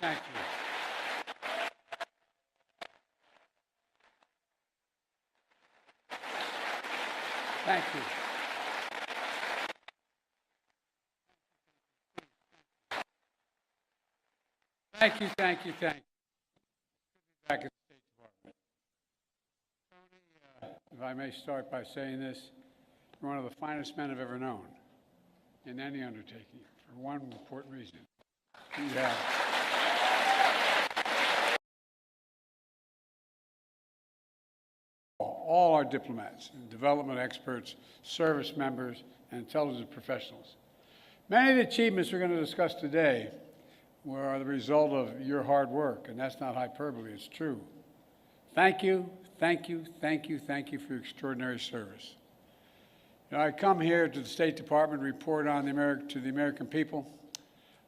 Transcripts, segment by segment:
Thank you. Thank you. Thank you, thank you, thank you. Back at the State Department. Tony, if I may start by saying this, you're one of the finest men I've ever known in any undertaking, for one important reason. You have all our diplomats, and development experts, service members, and intelligence professionals. Many of the achievements we're going to discuss today are the result of your hard work, and that's not hyperbole, it's true. Thank you, thank you, thank you, thank you for your extraordinary service. You know, I come here to the State Department to report on to the American people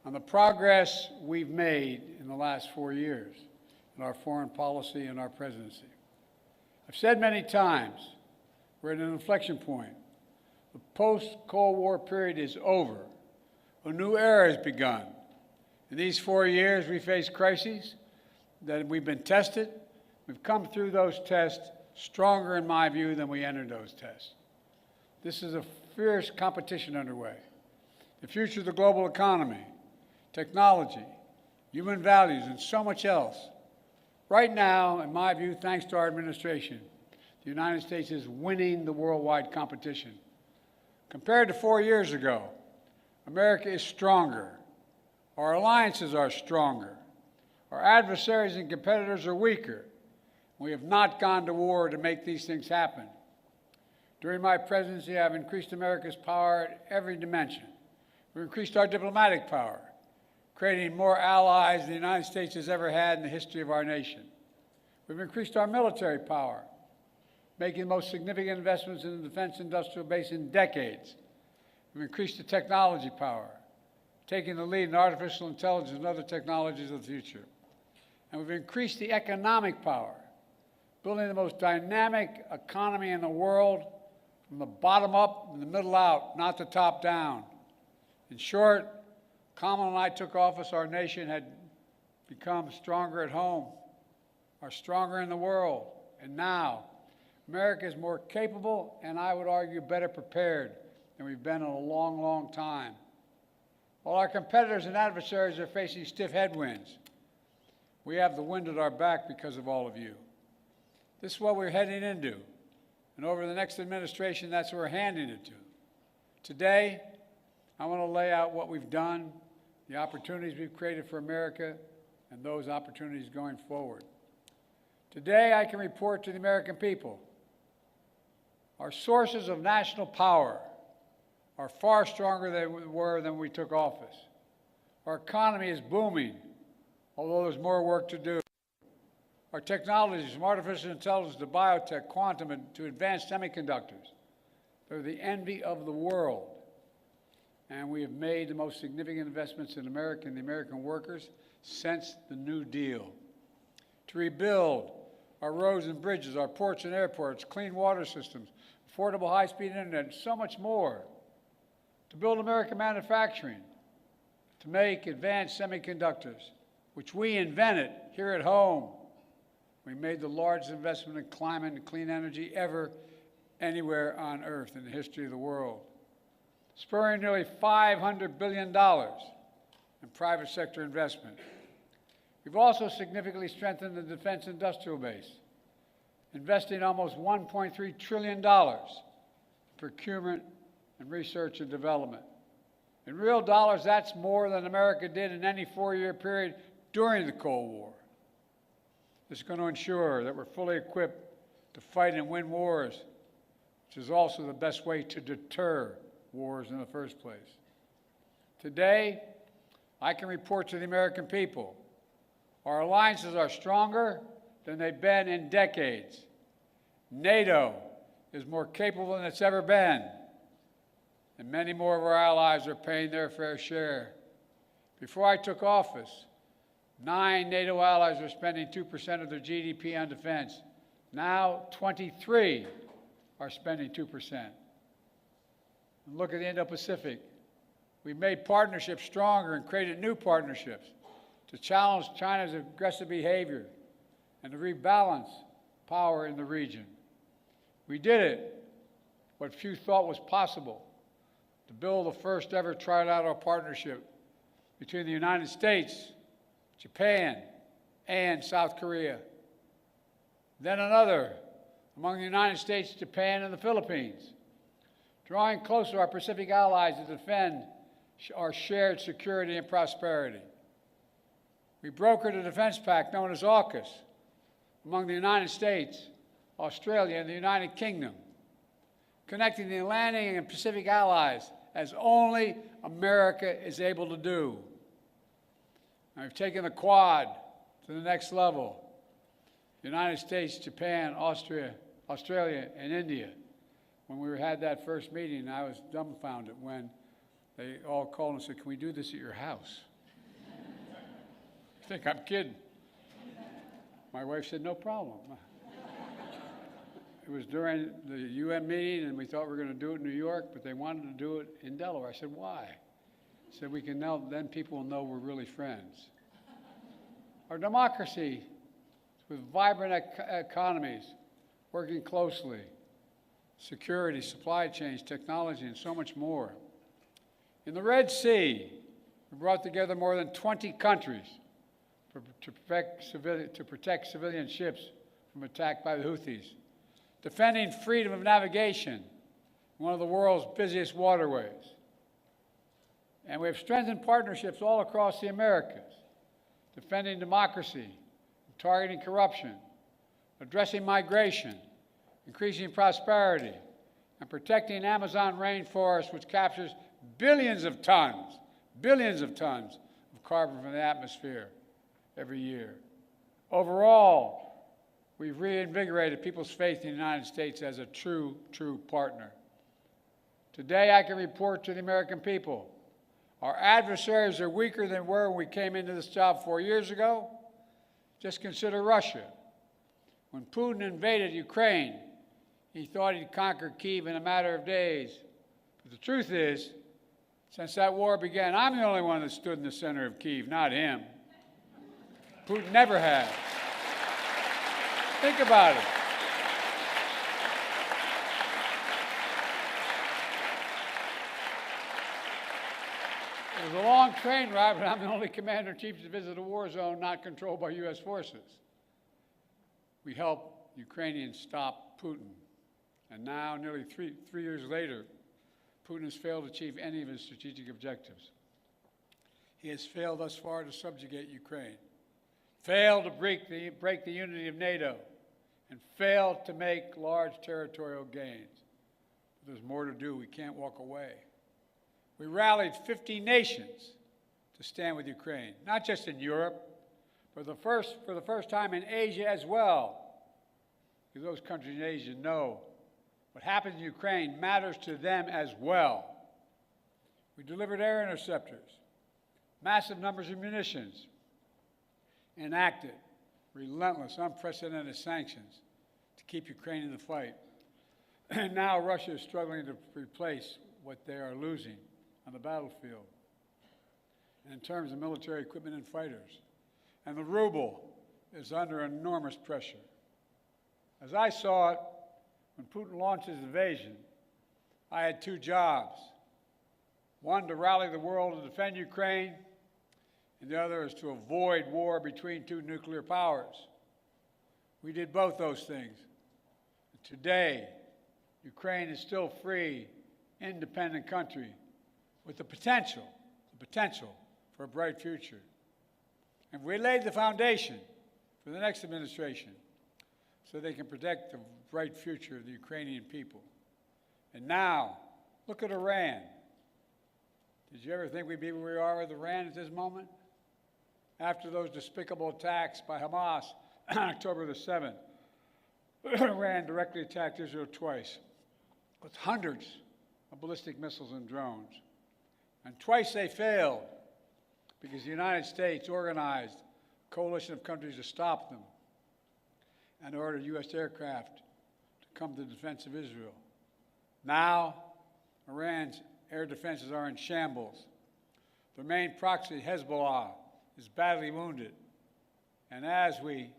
on the progress we've made in the last 4 years in our foreign policy and our presidency. I've said many times, we're at an inflection point. The post-Cold War period is over. A new era has begun. In these 4 years, we faced crises that we've been tested. We've come through those tests stronger, in my view, than we entered those tests. This is a fierce competition underway. The future of the global economy, technology, human values, and so much else. Right now, in my view, thanks to our administration, the United States is winning the worldwide competition. Compared to 4 years ago, America is stronger. Our alliances are stronger. Our adversaries and competitors are weaker. We have not gone to war to make these things happen. During my presidency, I've increased America's power at every dimension. We've increased our diplomatic power, creating more allies than the United States has ever had in the history of our nation. We've increased our military power, making the most significant investments in the defense industrial base in decades. We've increased the technology power, taking the lead in artificial intelligence and other technologies of the future. And we've increased the economic power, building the most dynamic economy in the world from the bottom up and the middle out, not the top down. In short, Kamala and I took office, our nation had become stronger at home, are stronger in the world. And now, America is more capable and I would argue better prepared than we've been in a long, long time. While our competitors and adversaries are facing stiff headwinds, we have the wind at our back because of all of you. This is what we're heading into. And over the next administration, that's what we're handing it to. Today, I want to lay out what we've done, the opportunities we've created for America, and those opportunities going forward. Today, I can report to the American people, our sources of national power are far stronger than we were when we took office. Our economy is booming, although there's more work to do. Our technologies, from artificial intelligence to biotech, quantum, and to advanced semiconductors, they're the envy of the world. And we have made the most significant investments in America and the American workers since the New Deal. To rebuild our roads and bridges, our ports and airports, clean water systems, affordable high-speed internet, and so much more. To build American manufacturing, to make advanced semiconductors, which we invented here at home. We made the largest investment in climate and clean energy ever anywhere on Earth in the history of the world, spurring nearly $500 billion in private sector investment. We've also significantly strengthened the defense industrial base, investing almost $1.3 trillion in procurement and research and development. In real dollars, that's more than America did in any 4-year period during the Cold War. This is going to ensure that we're fully equipped to fight and win wars, which is also the best way to deter wars in the first place. Today, I can report to the American people, our alliances are stronger than they've been in decades. NATO is more capable than it's ever been, and many more of our allies are paying their fair share. Before I took office, 9 NATO allies were spending 2% of their GDP on defense. Now, 23 are spending 2%. And look at the Indo-Pacific. We've made partnerships stronger and created new partnerships. to challenge China's aggressive behavior and to rebalance power in the region. We did it, what few thought was possible, to build the first ever trilateral partnership between the United States, Japan, and South Korea. Then another among the United States, Japan, and the Philippines, drawing closer our Pacific allies to defend our shared security and prosperity. We brokered a defense pact known as AUKUS among the United States, Australia, and the United Kingdom, connecting the Atlantic and Pacific allies as only America is able to do. And we've taken the Quad to the next level. The United States, Japan, Australia, and India. When we had that first meeting, I was dumbfounded when they all called and said, "Can we do this at your house?" I think I'm kidding. My wife said, "No problem." It was during the UN meeting, and we thought we were going to do it in New York, but they wanted to do it in Delaware. I said, "Why?" He said, "We can know, then people will know we're really friends." Our democracy, with vibrant economies, working closely, security, supply chains, technology, and so much more. In the Red Sea, we brought together more than 20 countries to protect civilian ships from attack by the Houthis, defending freedom of navigation in one of the world's busiest waterways. And we have strengthened partnerships all across the Americas, defending democracy, targeting corruption, addressing migration, increasing prosperity, and protecting Amazon rainforest, which captures billions of tons of carbon from the atmosphere every year. Overall, we've reinvigorated people's faith in the United States as a true partner. Today, I can report to the American people, our adversaries are weaker than were when we came into this job 4 years ago. Just consider Russia. When Putin invaded Ukraine, he thought he'd conquer Kyiv in a matter of days. But the truth is, since that war began, I'm the only one that stood in the center of Kyiv, not him. Putin never has. Think about it. It was a long train ride, but I'm the only commander-in-chief to visit a war zone not controlled by U.S. forces. We helped Ukrainians stop Putin. And now, nearly three years later, Putin has failed to achieve any of his strategic objectives. He has failed thus far to subjugate Ukraine, failed to break the unity of NATO, and failed to make large territorial gains. But there's more to do. We can't walk away. We rallied 50 nations to stand with Ukraine, not just in Europe, but for the first time in Asia as well. Because those countries in Asia know what happens in Ukraine matters to them as well. We delivered air interceptors, massive numbers of munitions, enacted relentless, unprecedented sanctions to keep Ukraine in the fight. And now Russia is struggling to replace what they are losing on the battlefield in terms of military equipment and fighters. And the ruble is under enormous pressure. As I saw it, when Putin launched his invasion, I had two jobs. One, to rally the world to defend Ukraine, and the other is to avoid war between two nuclear powers. We did both those things. Today, Ukraine is still free, independent country with the potential for a bright future. And we laid the foundation for the next administration so they can protect the bright future of the Ukrainian people. And now, look at Iran. Did you ever think we'd be where we are with Iran at this moment? After those despicable attacks by Hamas on October the 7th, Iran directly attacked Israel twice with hundreds of ballistic missiles and drones. And twice they failed because the United States organized a coalition of countries to stop them and ordered U.S. aircraft to come to the defense of Israel. Now, Iran's air defenses are in shambles. Their main proxy, Hezbollah, is badly wounded. And as we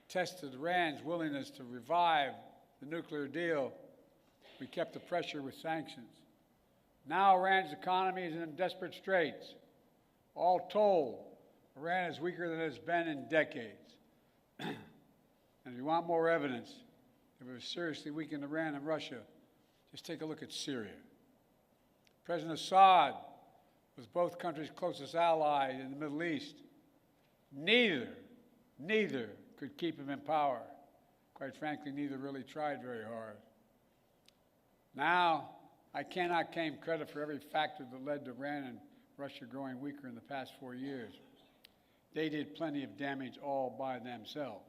tested Iran's willingness to revive the nuclear deal, we kept the pressure with sanctions. Now Iran's economy is in desperate straits. All told, Iran is weaker than it's been in decades. And if you want more evidence that we've seriously weakened Iran and Russia, just take a look at Syria. President Assad was both countries' closest ally in the Middle East. Neither could keep him in power. Quite frankly, neither really tried very hard. Now, I cannot claim credit for every factor that led to Iran and Russia growing weaker in the past 4 years. They did plenty of damage all by themselves.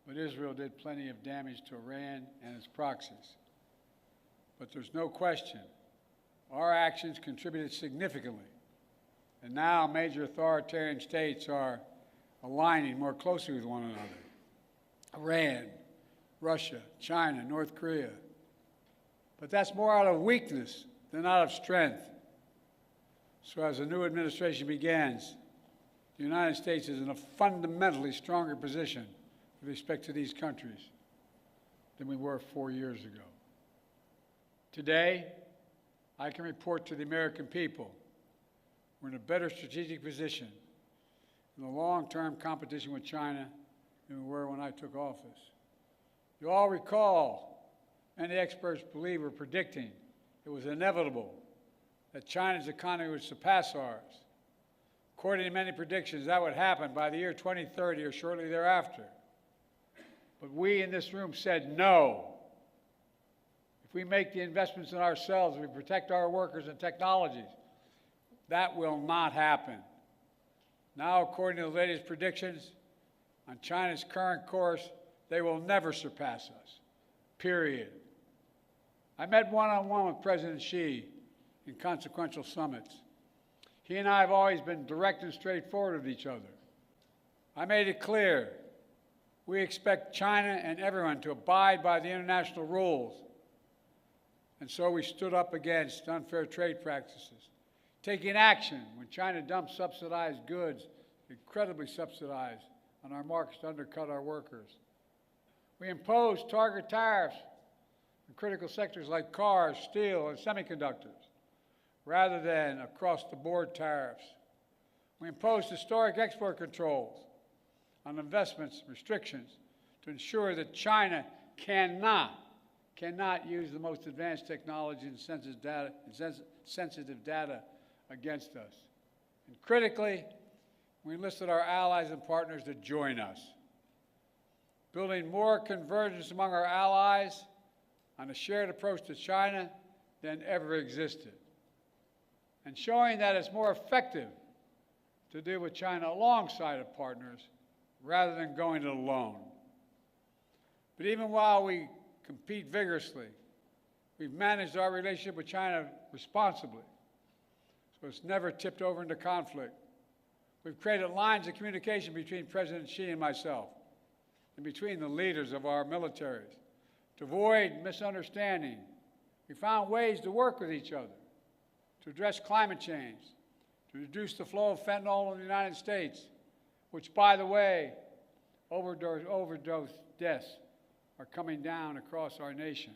But Israel did plenty of damage to Iran and its proxies. But there's no question, our actions contributed significantly. And now major authoritarian states are aligning more closely with one another. Iran, Russia, China, North Korea. But that's more out of weakness than out of strength. So as the new administration begins, the United States is in a fundamentally stronger position with respect to these countries than we were 4 years ago. Today, I can report to the American people we're in a better strategic position in the long-term competition with China than we were when I took office. You all recall many experts believe were predicting it was inevitable that China's economy would surpass ours. According to many predictions, that would happen by the year 2030 or shortly thereafter. But we in this room said no. If we make the investments in ourselves, if we protect our workers and technologies, that will not happen. Now, according to the latest predictions, on China's current course, they will never surpass us, period. I met one-on-one with President Xi in consequential summits. He and I have always been direct and straightforward with each other. I made it clear we expect China and everyone to abide by the international rules. And so we stood up against unfair trade practices, taking action when China dumped subsidized goods, incredibly subsidized, on our markets to undercut our workers. We imposed target tariffs in critical sectors like cars, steel, and semiconductors, rather than across-the-board tariffs. We imposed historic export controls on investments, restrictions, to ensure that China cannot use the most advanced technology and sensitive data against us. And critically, we enlisted our allies and partners to join us, building more convergence among our allies on a shared approach to China than ever existed, and showing that it's more effective to deal with China alongside of partners rather than going it alone. But even while we compete vigorously, we've managed our relationship with China responsibly, so it's never tipped over into conflict. We've created lines of communication between President Xi and myself, and between the leaders of our militaries. To avoid misunderstanding, we found ways to work with each other, to address climate change, to reduce the flow of fentanyl in the United States, which, by the way, overdose deaths are coming down across our nation.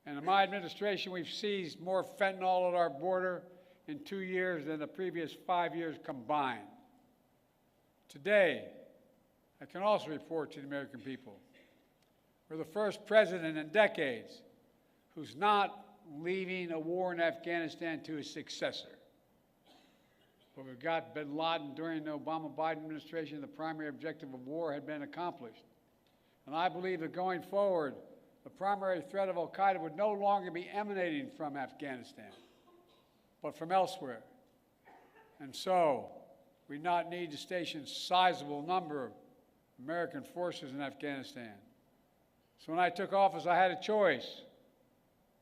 And in my administration, we've seized more fentanyl at our border in 2 years than the previous 5 years combined. Today, I can also report to the American people, we're the first president in decades who's not leaving a war in Afghanistan to his successor. But we've got bin Laden during the Obama-Biden administration, the primary objective of war had been accomplished. And I believe that going forward, the primary threat of al-Qaeda would no longer be emanating from Afghanistan, but from elsewhere. And so, we not need to station a sizable number of American forces in Afghanistan. So when I took office, I had a choice.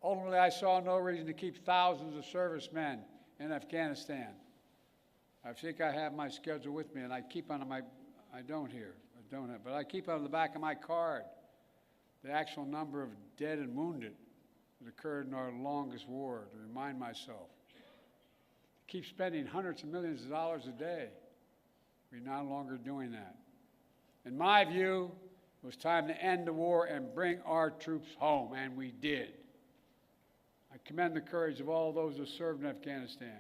Ultimately, I saw no reason to keep thousands of servicemen in Afghanistan. I think I have my schedule with me, and I keep on my, I don't here, I don't have, but I keep on the back of my card the actual number of dead and wounded that occurred in our longest war to remind myself. keep spending hundreds of millions of dollars a day. We're no longer doing that. In my view, it was time to end the war and bring our troops home, and we did. I commend the courage of all those who served in Afghanistan.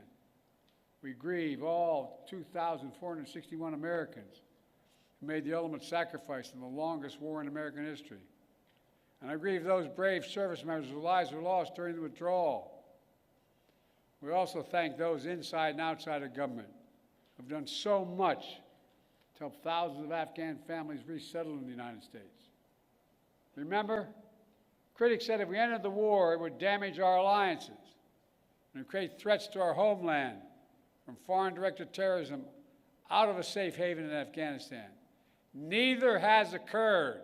We grieve all 2,461 Americans who made the ultimate sacrifice in the longest war in American history. And I grieve those brave service members whose lives were lost during the withdrawal. We also thank those inside and outside of government who have done so much to help thousands of Afghan families resettle in the United States. Remember, critics said if we ended the war, it would damage our alliances and create threats to our homeland from foreign-directed terrorism out of a safe haven in Afghanistan. Neither has occurred.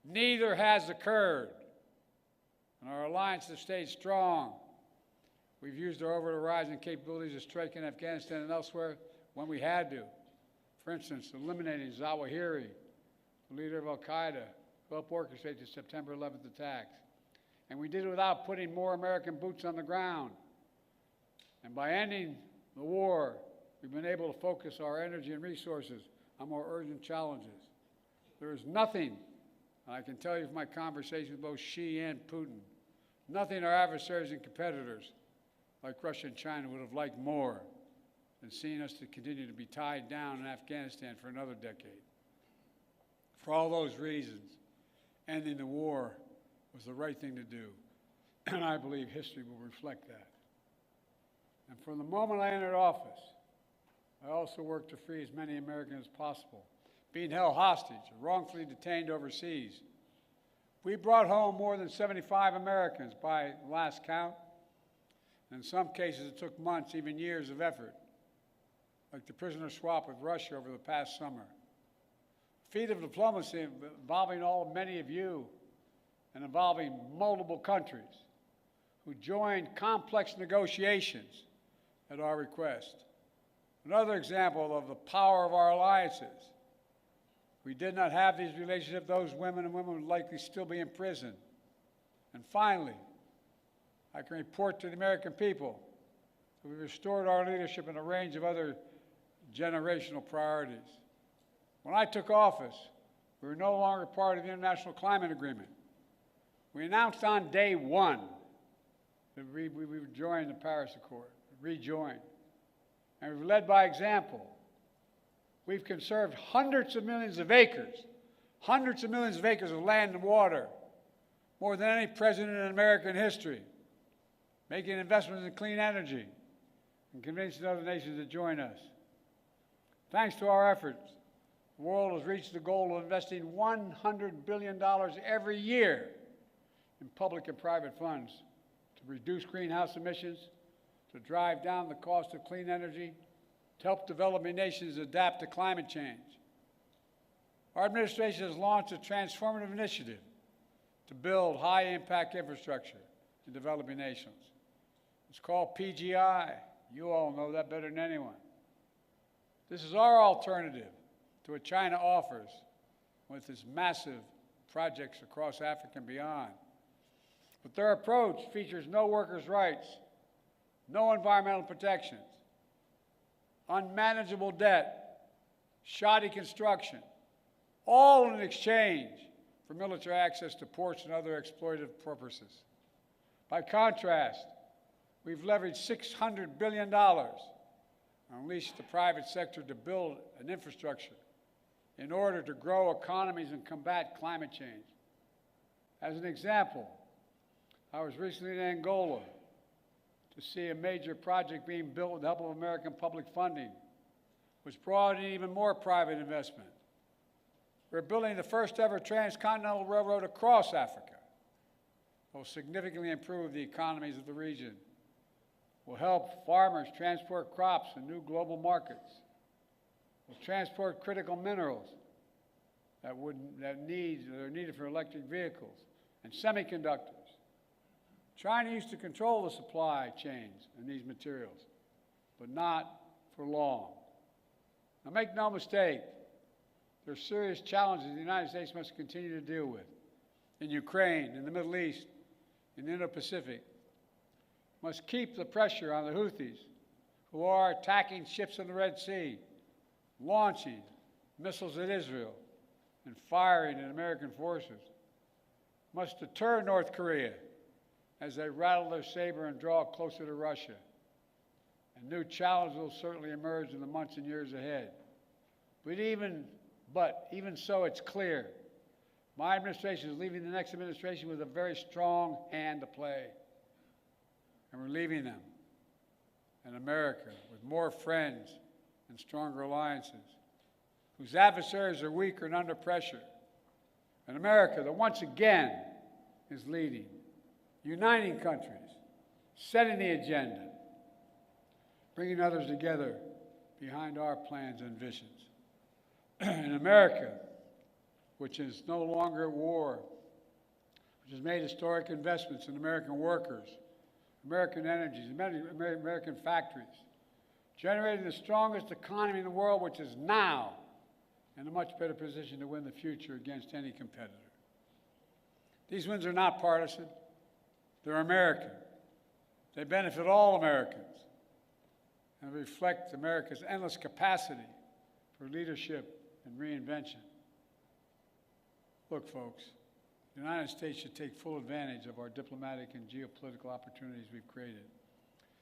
Neither has occurred. And our alliances have stayed strong. We've used our over-the-horizon capabilities to strike in Afghanistan and elsewhere when we had to. For instance, eliminating Zawahiri, the leader of al-Qaeda, who helped orchestrate the September 11th attacks. And we did it without putting more American boots on the ground. And by ending the war, we've been able to focus our energy and resources on more urgent challenges. There is nothing, and I can tell you from my conversation with both Xi and Putin, nothing our adversaries and competitors like Russia and China would have liked more than seeing us to continue to be tied down in Afghanistan for another decade. For all those reasons, ending the war was the right thing to do, and I believe history will reflect that. And from the moment I entered office, I also worked to free as many Americans as possible being held hostage or wrongfully detained overseas. We brought home more than 75 Americans by last count. In some cases, it took months, even years of effort, like the prisoner swap with Russia over the past summer. A feat of diplomacy involving many of you and involving multiple countries who joined complex negotiations at our request. Another example of the power of our alliances. We did not have these relationships, those women and women would likely still be in prison. And finally, I can report to the American people that we restored our leadership in a range of other generational priorities. When I took office, we were no longer part of the International Climate Agreement. We announced on day one that we would join the Paris Accord, rejoin. And we've led by example. We've conserved hundreds of millions of acres of land and water, more than any president in American history, making investments in clean energy and convincing other nations to join us. Thanks to our efforts, the world has reached the goal of investing $100 billion every year in public and private funds to reduce greenhouse emissions, to drive down the cost of clean energy, to help developing nations adapt to climate change. Our administration has launched a transformative initiative to build high-impact infrastructure in developing nations. It's called PGI. You all know that better than anyone. This is our alternative to what China offers with its massive projects across Africa and beyond. But their approach features no workers' rights, no environmental protections, unmanageable debt, shoddy construction, all in exchange for military access to ports and other exploitative purposes. By contrast, we've leveraged $600 billion and unleashed the private sector to build an infrastructure in order to grow economies and combat climate change. As an example, I was recently in Angola to see a major project being built with the help of American public funding, which brought in even more private investment. We're building the first ever transcontinental railroad across Africa. It will significantly improve the economies of the region, will help farmers transport crops in new global markets, will transport critical minerals that are needed for electric vehicles and semiconductors. China used to control the supply chains in these materials, but not for long. Now, make no mistake, there are serious challenges the United States must continue to deal with in Ukraine, in the Middle East, in the Indo-Pacific. Must keep the pressure on the Houthis, who are attacking ships in the Red Sea, launching missiles at Israel, and firing at American forces, must deter North Korea as they rattle their saber and draw closer to Russia. And new challenges will certainly emerge in the months and years ahead. But even so, it's clear my administration is leaving the next administration with a very strong hand to play. And we're leaving them in America with more friends and stronger alliances, whose adversaries are weaker and under pressure. An America that once again is leading, uniting countries, setting the agenda, bringing others together behind our plans and visions. An America which is no longer at war, which has made historic investments in American workers, American energies, American factories, generating the strongest economy in the world, which is now in a much better position to win the future against any competitor. These wins are not partisan. They're American. They benefit all Americans and reflect America's endless capacity for leadership and reinvention. Look, folks, the United States should take full advantage of our diplomatic and geopolitical opportunities we've created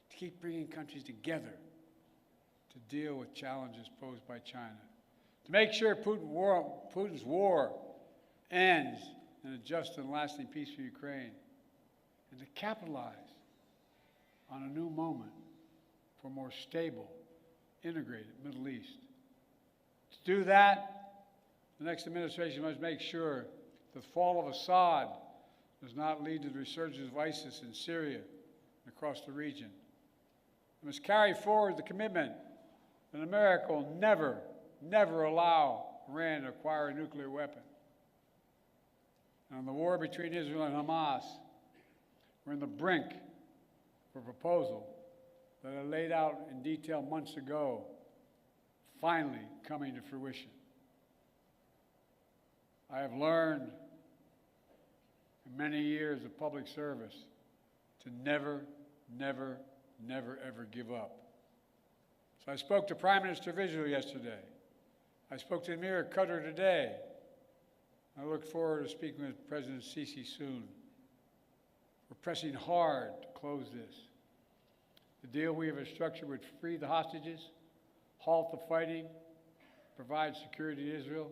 to keep bringing countries together to deal with challenges posed by China, to make sure Putin's war ends in a just and lasting peace for Ukraine, and to capitalize on a new moment for a more stable, integrated Middle East. To do that, the next administration must make sure the fall of Assad does not lead to the resurgence of ISIS in Syria and across the region. It must carry forward the commitment that America will never allow Iran to acquire a nuclear weapon. And on the war between Israel and Hamas, we're on the brink of a proposal that I laid out in detail months ago, finally coming to fruition. I have learned in many years of public service to never, ever give up. So I spoke to Prime Minister of Israel yesterday. I spoke to Amir of Qatar today. I look forward to speaking with President Sisi soon. We're pressing hard to close this. The deal we have structured would free the hostages, halt the fighting, provide security to Israel,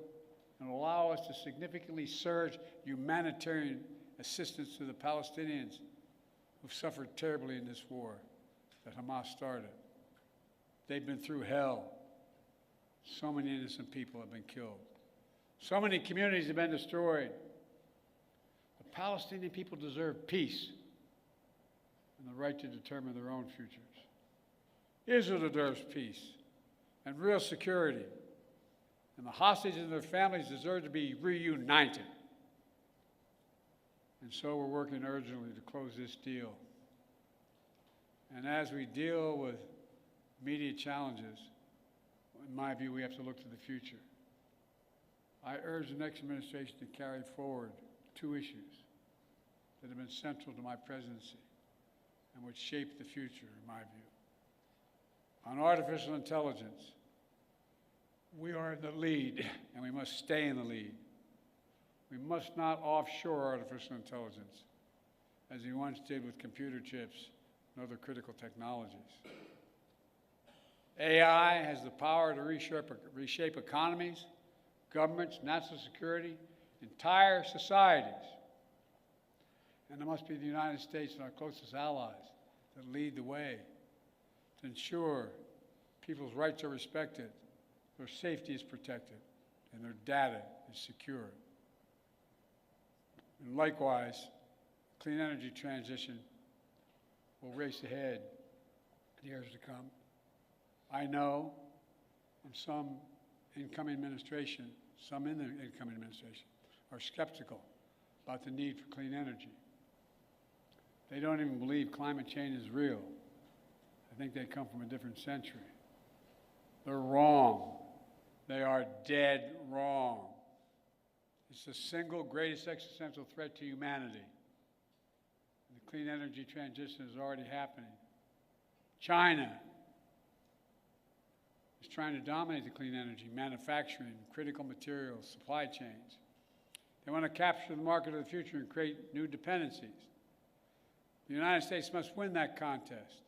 and allow us to significantly surge humanitarian assistance to the Palestinians who've suffered terribly in this war that Hamas started. They've been through hell. So many innocent people have been killed. So many communities have been destroyed. The Palestinian people deserve peace and the right to determine their own futures. Israel deserves peace and real security. And the hostages and their families deserve to be reunited. And so we're working urgently to close this deal. And as we deal with immediate challenges, in my view, we have to look to the future. I urge the next administration to carry forward two issues that have been central to my presidency and which shape the future, in my view. On artificial intelligence, we are in the lead, and we must stay in the lead. We must not offshore artificial intelligence, as we once did with computer chips and other critical technologies. AI has the power to reshape economies, governments, national security, entire societies. And it must be the United States and our closest allies that lead the way to ensure people's rights are respected, their safety is protected, and their data is secure. And likewise, clean energy transition will race ahead in the years to come. I know some in the incoming administration are skeptical about the need for clean energy. They don't even believe climate change is real. I think they come from a different century. They're wrong. They are dead wrong. It's the single greatest existential threat to humanity. And the clean energy transition is already happening. China is trying to dominate the clean energy, manufacturing, critical materials, supply chains. They want to capture the market of the future and create new dependencies. The United States must win that contest,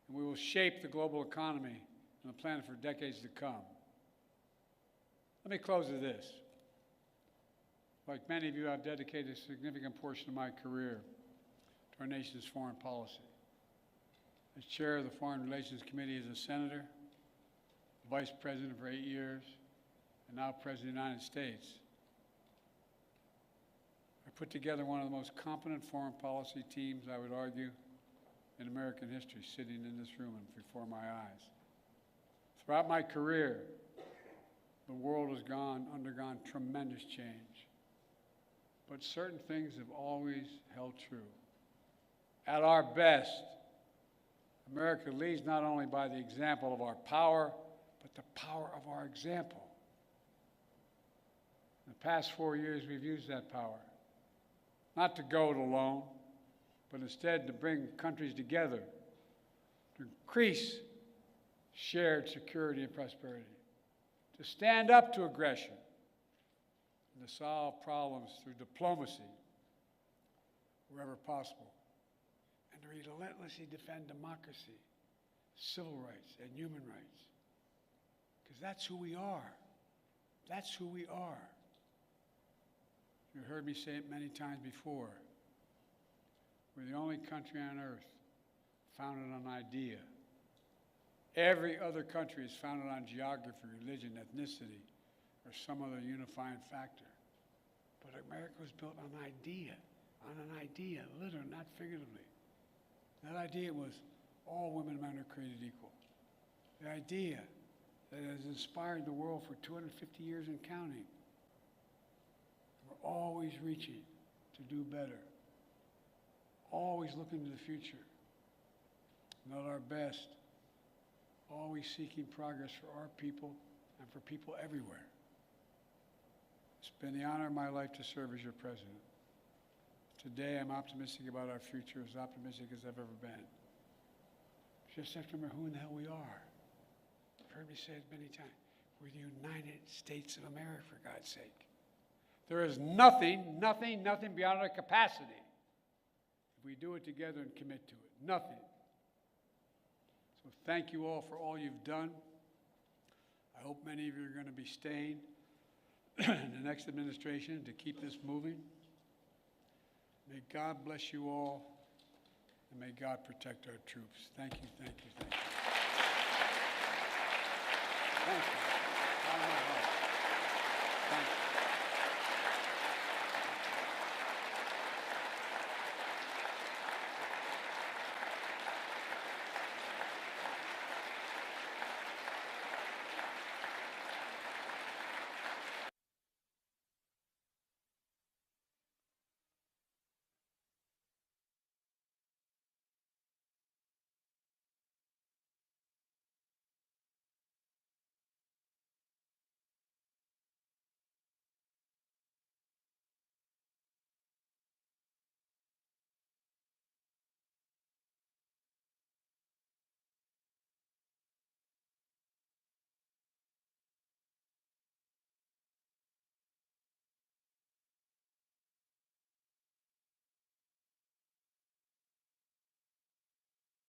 and we will shape the global economy and the planet for decades to come. Let me close with this. Like many of you, I've dedicated a significant portion of my career to our nation's foreign policy. As chair of the Foreign Relations Committee as a senator, vice president for 8 years, and now president of the United States, I put together one of the most competent foreign policy teams, I would argue, in American history, sitting in this room and before my eyes. Throughout my career, the world has undergone tremendous change. But certain things have always held true. At our best, America leads not only by the example of our power, but the power of our example. In the past 4 years, we've used that power, not to go it alone, but instead to bring countries together, to increase shared security and prosperity, to stand up to aggression, and to solve problems through diplomacy wherever possible, and to relentlessly defend democracy, civil rights, and human rights. Because that's who we are. That's who we are. You've heard me say it many times before. We're the only country on earth founded on idea. Every other country is founded on geography, religion, ethnicity, or some other unifying factor. But America was built on an idea, literally, not figuratively. That idea was all women and men are created equal. The idea that has inspired the world for 250 years and counting. We're always reaching to do better, always looking to the future, not our best, always seeking progress for our people and for people everywhere. It's been the honor of my life to serve as your president. Today, I'm optimistic about our future, as optimistic as I've ever been. Just have to remember who in the hell we are. You've heard me say it many times. We're the United States of America, for God's sake. There is nothing beyond our capacity if we do it together and commit to it. Nothing. So thank you all for all you've done. I hope many of you are going to be staying in the next administration to keep this moving. May God bless you all, and may God protect our troops. Thank you, thank you, thank you. Thank you.